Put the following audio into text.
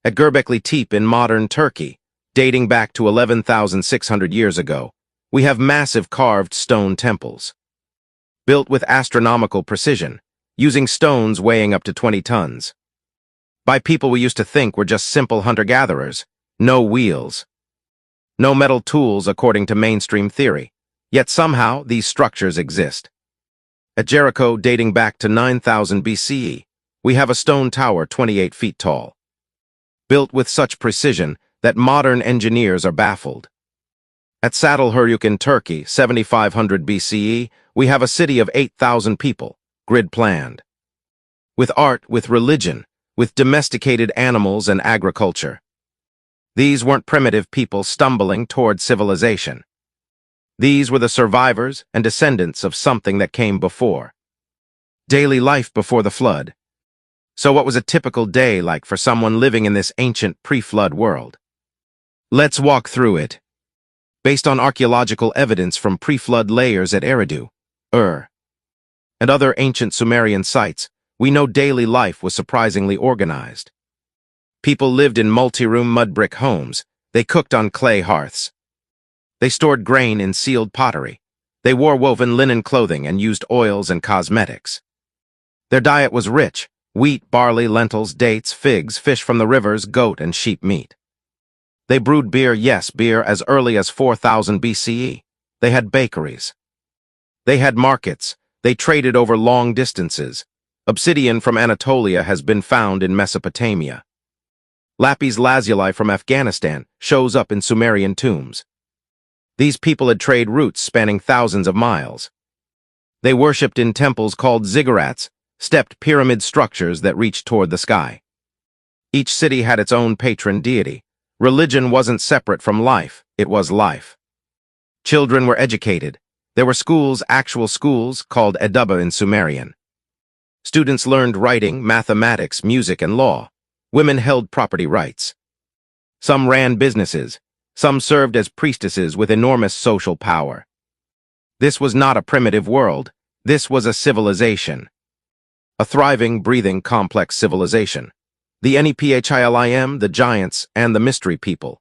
At Göbekli Tepe in modern Turkey, dating back to 11,600 years ago, we have massive carved stone temples. Built with astronomical precision, using stones weighing up to 20 tons. By people we used to think were just simple hunter-gatherers, no wheels. No metal tools according to mainstream theory, yet somehow these structures exist. At Jericho, dating back to 9000 BCE, we have a stone tower 28 feet tall. Built with such precision that modern engineers are baffled. At Çatalhöyük in Turkey, 7500 BCE, we have a city of 8,000 people, grid-planned. With art, with religion, with domesticated animals and agriculture. These weren't primitive people stumbling toward civilization. These were the survivors and descendants of something that came before. Daily life before the flood. So what was a typical day like for someone living in this ancient pre-flood world? Let's walk through it. Based on archaeological evidence from pre-flood layers at Eridu, Ur, and other ancient Sumerian sites, we know daily life was surprisingly organized. People lived in multi-room mud brick homes. They cooked on clay hearths. They stored grain in sealed pottery. They wore woven linen clothing and used oils and cosmetics. Their diet was rich: wheat, barley, lentils, dates, figs, fish from the rivers, goat and sheep meat. They brewed beer, yes, beer as early as 4000 BCE. They had bakeries. They had markets. They traded over long distances. Obsidian from Anatolia has been found in Mesopotamia. Lapis lazuli from Afghanistan shows up in Sumerian tombs. These people had trade routes spanning thousands of miles. They worshipped in temples called ziggurats, stepped pyramid structures that reached toward the sky. Each city had its own patron deity. Religion wasn't separate from life, it was life. Children were educated. There were schools, actual schools, called edaba in Sumerian. Students learned writing, mathematics, music, and law. Women held property rights. Some ran businesses. Some served as priestesses with enormous social power. This was not a primitive world. This was a civilization. A thriving, breathing, complex civilization. The Nephilim, the giants, and the mystery people.